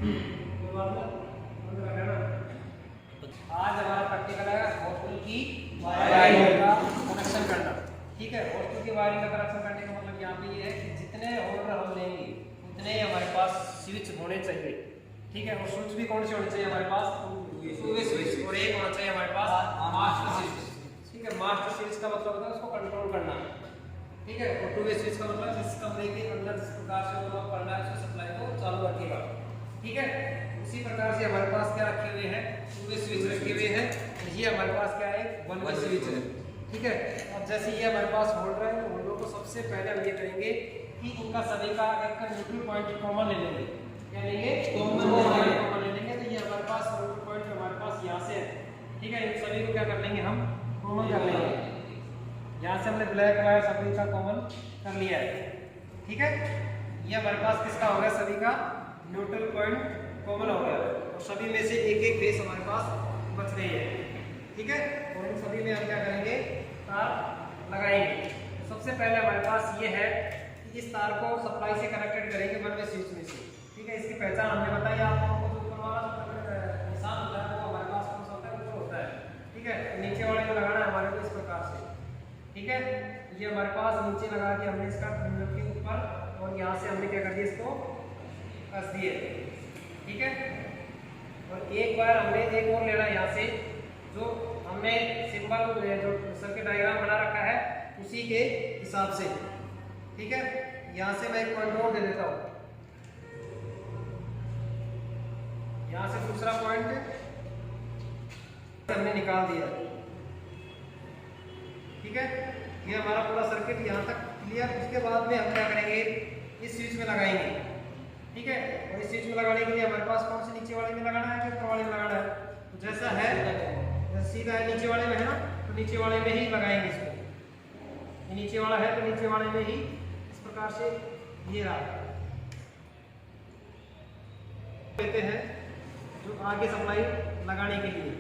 कोई बात नहीं, बंद कर देना। आज हमारा प्रैक्टिकल है हॉस्टल की वायरिंग का कनेक्शन करना। ठीक है, हॉस्टल की वायरिंग का कनेक्शन करने का मतलब यहाँ पे ये है कि जितने होल्डर हम लेंगे उतने ही हमारे पास स्विच होने चाहिए। ठीक है, और स्विच भी कौन से होने चाहिए हमारे पास? टू वे स्विच, और एक होना चाहिए हमारे पास मास्टर स्विच। ठीक है, मास्टर स्विच का मतलब होता है उसको कंट्रोल करना। ठीक है, और टू वे स्विच का मतलब जिस कमरे के अंदर जिस प्रकार से वो करना है उसको सप्लाई को चालू रखेगा। ठीक है, उसी प्रकार से हमारे पास क्या रखे हुए हैं? टू वे स्विच रखे हुए हैं। ये हमारे पास क्या है? वन वे स्विच है। ठीक है, अब जैसे ये हमारे पास होल्डर है, होल्डर को सबसे पहले हम ये करेंगे कि इनका सभी का एक न्यूट्रल पॉइंट कॉमन ले लेंगे। क्या लेंगे? कॉमन ले लेंगे। तो ये हमारे पास न्यूट्रल पॉइंट हमारे पास यहाँ से है। ठीक है, इन सभी को क्या कर लेंगे हम? कॉमन कर लेंगे। यहाँ से हमने ब्लैक वायर सभी का कॉमन कर लिया है। ठीक है, ये हमारे पास किसका हो गया? सभी का न्यूट्रल पॉइंट कॉमन हो गया, और सभी में से एक एक फेस हमारे पास बच गई है। ठीक है, और इन सभी में हम क्या करेंगे? तार लगाएंगे। सबसे पहले हमारे पास ये है कि इस तार को सप्लाई से कनेक्टेड करेंगे वन वे स्विच में से। ठीक है, इसकी पहचान हमने बताई आपको। जो ऊपर वाला निशान होता है वो हमारे पास कौन सा होता है? ऊपर होता है। ठीक है, नीचे वाले को लगाना है हमारे को इस प्रकार से। ठीक है, ये हमारे पास नीचे लगा के हमने इसका टर्मिनल के ऊपर, और यहाँ से हमने क्या कर दिया? इसको कस दिए। ठीक है, और एक बार हमने एक और लेना है यहाँ से, जो हमने सिंबल जो सर्किट डायग्राम बना रखा है उसी के हिसाब से। ठीक है, यहाँ से मैं एक पॉइंट और दे देता हूँ। यहाँ से दूसरा पॉइंट हमने निकाल दिया। ठीक है, ये हमारा पूरा सर्किट यहाँ तक क्लियर। उसके बाद में हम क्या करेंगे? इस स्विच में लगाएंगे। ठीक है, और इस स्विच में लगाने के लिए हमारे पास कौन से नीचे वाले में लगाना है कि ऊपर वाले में लगाना है? तो जैसा है सीधा है, नीचे वाले में है ना, तो नीचे वाले में ही लगाएंगे इसको। ये नीचे वाला है तो नीचे वाले में ही इस प्रकार से ये रहा देते हैं जो आगे सप्लाई लगाने के लिए।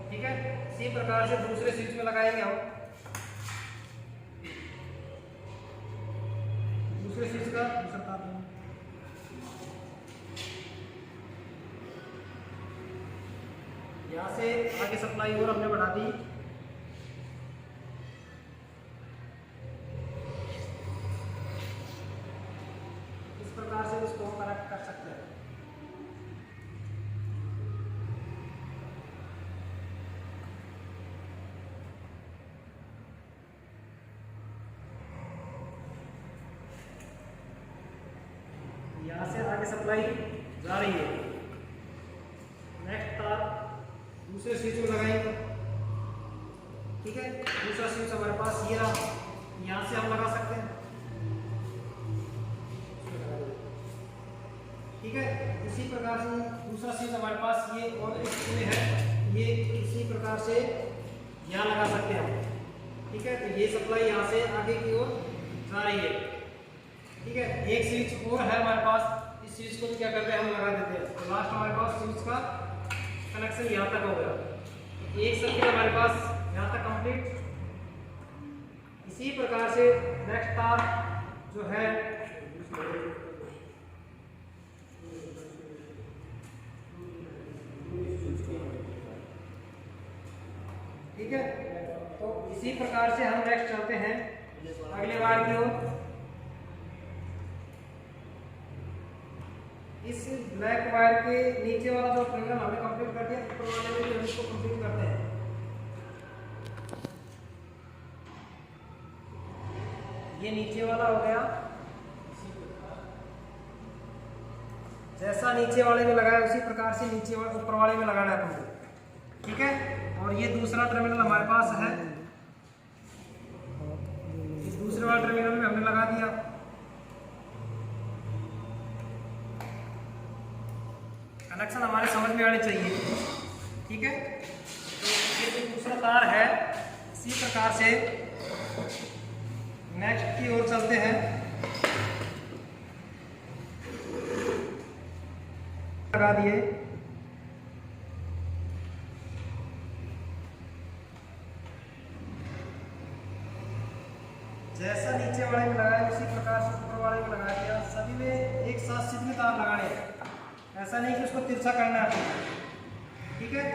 ठीक है, इसी प्रकार से दूसरे स्विच में लगाएंगे हम। दूसरे स्विच का दूसरा तार यहाँ से आगे सप्लाई और हमने बढ़ा दी। इस प्रकार से इसको कनेक्ट कर सकते हैं। यहाँ से आगे सप्लाई जा रही है। नेक्स्ट तार दूसरे स्विच में लगाएंगे। ठीक है, दूसरा स्विच हमारे पास ये रहा, यहाँ से हम लगा सकते हैं। ठीक है, इसी प्रकार से दूसरा स्विच हमारे पास ये और इसमें है, ये इसी प्रकार से यहाँ लगा सकते हैं हम। ठीक है, तो ये सप्लाई यहाँ से आगे की ओर जा रही है। ठीक है, एक स्विच और है हमारे पास। इस स्विच को भी क्या करते हैं? हम लगा देते हैं। तो लास्ट हमारे पास स्विच का कनेक्शन यहाँ तक हो गया। एक सर्किट हमारे पास यहाँ तक कंप्लीट। इसी प्रकार से नेक्स्ट तार जो है ठीक है, तो इसी प्रकार से हम नेक्स्ट चलते हैं अगले बार की ओर। इस ब्लैक वायर के नीचे वाला जो टर्मिनल हमने कंप्लीट कर दिया, ऊपर वाले में जो इसको कंप्लीट करते हैं। ये नीचे वाला हो गया, जैसा नीचे वाले में लगाया उसी प्रकार से नीचे ऊपर वाले में लगाना है हमको। ठीक है, और ये दूसरा टर्मिनल हमारे पास है। इस दूसरे वाले टर्मिनल में हमने लगा दिया। कनेक्शन हमारे समझ में आने चाहिए। ठीक है, तो ये जो दूसरा तार है इसी प्रकार से नेक्स्ट की ओर चलते हैं। लगा दिए। जैसा नीचे वाले में लगाया उसी प्रकार से ऊपर वाले में लगा दिया। सभी में एक साथ सीधे तार लगाने हैं, ऐसा नहीं कि उसको तिरछा करना है। ठीक है,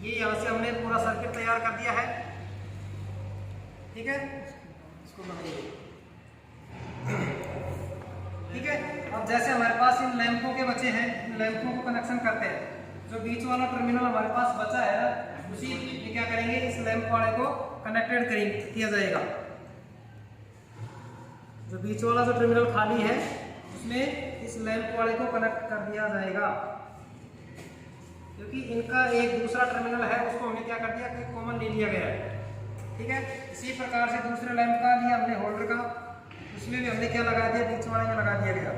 ये यहाँ से हमने पूरा सर्किट तैयार कर दिया है। ठीक है, इसको लगाइए। ठीक है, अब जैसे हमारे पास इन लैंपों के बचे हैं, इन लैंपों को कनेक्शन करते हैं। जो बीच वाला टर्मिनल हमारे पास बचा है ना, उसी में क्या करेंगे, इस लैंप वाले को कनेक्टेड किया जाएगा। जो बीच वाला जो टर्मिनल खाली है उसमें इस लैंप वाले को कनेक्ट कर दिया जाएगा, क्योंकि इनका एक दूसरा टर्मिनल है, उसको हमने क्या कर दिया कि कॉमन ले लिया गया है। ठीक है, इसी प्रकार से दूसरे लैंप का लिया हमने होल्डर का, उसमें भी हमने क्या लगा दिया, बीच वाले में लगा दिया गया।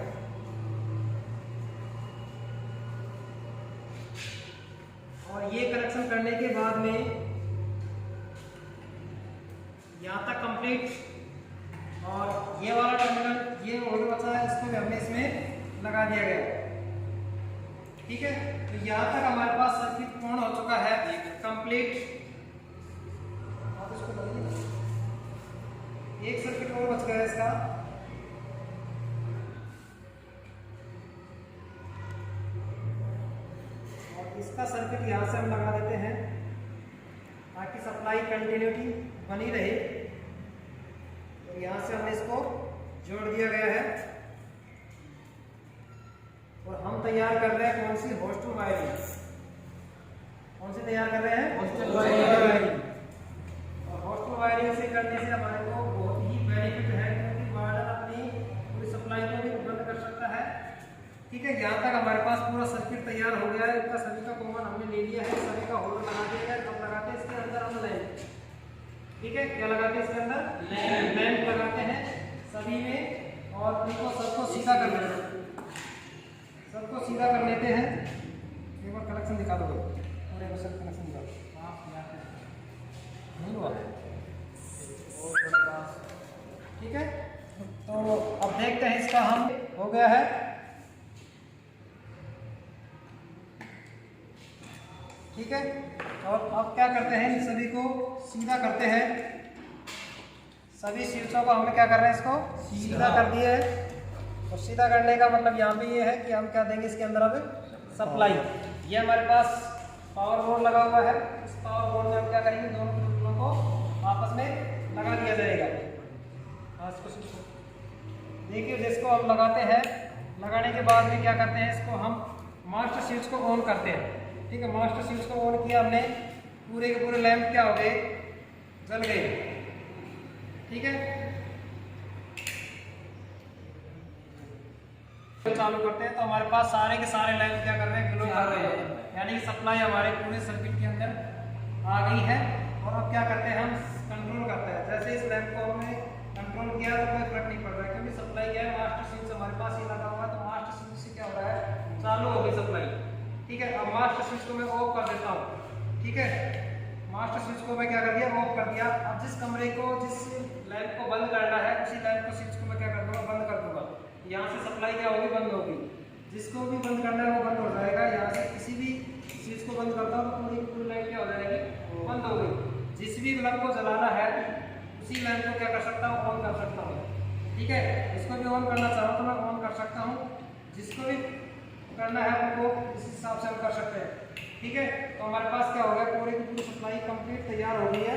और ये कनेक्शन करने के बाद में यहाँ तक कंप्लीट। और ये वाला टर्मिनल, ये होल्डर बचा है, इसको भी हमने इसमें लगा दिया गया। ठीक है, तो यहाँ तक हमारे पास सर्किट पूर्ण हो चुका है, कंप्लीट। एक सर्किट और बच गया इसका, और इसका सर्किट यहाँ से हम लगा देते हैं ताकि सप्लाई कंटिन्यूटी बनी रहे। तो यहाँ से हमने इसको जोड़ दिया गया है। और हम तैयार कर रहे हैं कौन सी, हॉस्टल वायरिंग। कौन सी तैयार कर रहे हैं, हॉस्टल वायरिंग। और हॉस्टल वायरिंग से करने से हमारे को बहुत ही बेनिफिट है, क्योंकि वायरर अपनी पूरी सप्लाई को भी बंद कर सकता है। ठीक है, यहाँ तक हमारे पास पूरा सर्किट तैयार हो गया है। इसका सभी का कॉमन हमने ले लिया है, सभी का होल्डर लगा दिया है। अब लगाते हैं इसके अंदर हम लैंप। ठीक है, क्या लगाते हैं इसके अंदर, लैंप लगाते हैं सभी में, और इनको सबको सीधा कर लेते हैं। सबको सीधा कर लेते हैं। एक बार कनेक्शन दिखा दो, पूरे में सब कनेक्शन दिखा दो। नहीं हुआ, ठीक है। तो अब देखते हैं इसका, हम हो गया है। ठीक है, और अब क्या करते हैं, इन सभी को सीधा करते हैं। सभी स्विचों को हमने क्या कर रहे हैं, इसको सीधा कर दिया है। और सीधा करने का मतलब यहाँ पे ये है कि हम क्या देंगे इसके अंदर, अब सप्लाई। ये हमारे पास पावर बोर्ड लगा हुआ है, इस पावर बोर्ड में हम क्या करेंगे, दोनों टर्मिनलों को आपस में लगा दिया जाएगा। देखिए, जिसको हम लगाते हैं, लगाने के बाद में क्या करते हैं, इसको हम मास्टर स्विच को ऑन करते हैं। ठीक है, मास्टर स्विच को ऑन किया हमने, पूरे के पूरे लैंप क्या हो गए, जल गए। ठीक है, चालू करते हैं तो हमारे पास सारे के सारे लैंप क्या कर रहे हैं, ग्लो कर रहे हैं, यानी कि सप्लाई हमारे पूरे सर्किट के अंदर आ गई है। और अब क्या करते हैं, हम कंट्रोल करते हैं। जैसे इस लैंप को हमने कंट्रोल किया तो कोई फर्क नहीं पड़ रहा है, क्योंकि सप्लाई क्या है, मास्टर स्विच हमारे पास ही लगा हुआ है। तो मास्टर स्विच से क्या हो रहा है, चालू हो गई सप्लाई। ठीक है, अब मास्टर स्विच को मैं ऑफ कर देता हूँ। ठीक है, मास्टर स्विच को मैं क्या कर दिया, ऑफ कर दिया। अब जिस कमरे को, जिस लैंप को बंद करना है, उसी लैंप को स्विच को मैं क्या कर दूंगा, बंद कर दूंगा। यहाँ से सप्लाई क्या होगी, बंद होगी। जिसको भी बंद करना है वो बंद हो जाएगा। यहाँ से किसी भी स्विच को बंद करता हूँ तो पूरी लाइट क्या हो जाएगी, बंद हो गई। जिस भी बल्ब को जलाना है उसी लैंप को क्या कर सकता हूँ, ऑन कर सकता हूँ। ठीक है, इसको भी ऑन करना चाहूँ तो मैं ऑन कर सकता हूँ। जिसको भी करना है उनको इस हिसाब से हम कर सकते हैं। ठीक है, तो हमारे पास क्या हो गया, पूरी की पूरी सप्लाई कंप्लीट तैयार हो गई है।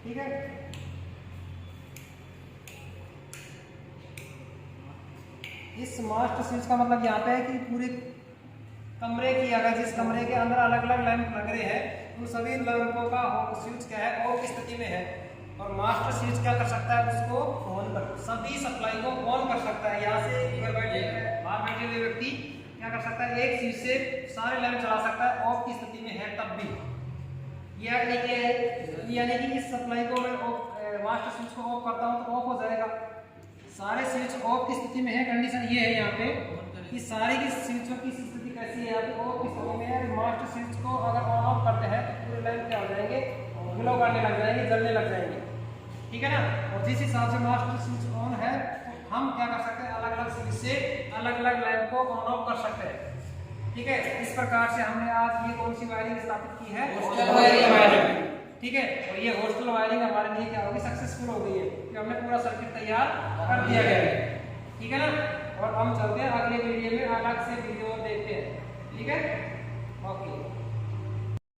ठीक है, इस मास्टर स्विच का मतलब यहाँ पे है कि पूरे कमरे की, अगर जिस कमरे के अंदर अलग अलग लैंप लग रहे हैं उन सभी लैंपों का स्विच क्या है, ऑफ स्थिति में है। और मास्टर स्विच क्या कर सकता है, उसको ऑन कर, सभी सप्लाई को ऑन कर सकता है। यहाँ से बाहर बैठे हुए व्यक्ति क्या कर सकता है, एक स्विच से सारे लैंप चला सकता है, ऑफ की स्थिति में है तब भी। यानी कि इस सप्लाई को मैं मास्टर स्विच को ऑफ करता हूँ तो ऑफ हो जाएगा। सारे स्विच ऑफ की स्थिति में है। कंडीशन ये है यहाँ पे कि सारी की स्विचों की स्थिति कैसी है, यहाँ पे ऑफ की स्थिति में है। मास्टर स्विच को अगर ऑन ऑफ करते हैं तो पूरे लैंप क्या हो जाएंगे, ग्लो करने लग जाएंगे, जलने लग जाएंगे। ठीक है ना। और जिस हिसाब से मास्टर स्विच ऑन है तो हम क्या कर सकते हैं, अलग अलग स्विच से अलग अलग लैंप को ऑन ऑफ कर सकते हैं। ठीक है, इस प्रकार से हमने आज ये कौन सी वायरिंग स्थापित की है, ठीक है। और ये हॉस्टल वायरिंग हमारे लिए क्या होगी, सक्सेसफुल हो गई है कि हमने पूरा सर्किट तैयार कर दिया गया है, ठीक है ना। और हम चलते हैं अगले वीडियो में, अलग से वीडियो देखते हैं, ठीक है, ओके।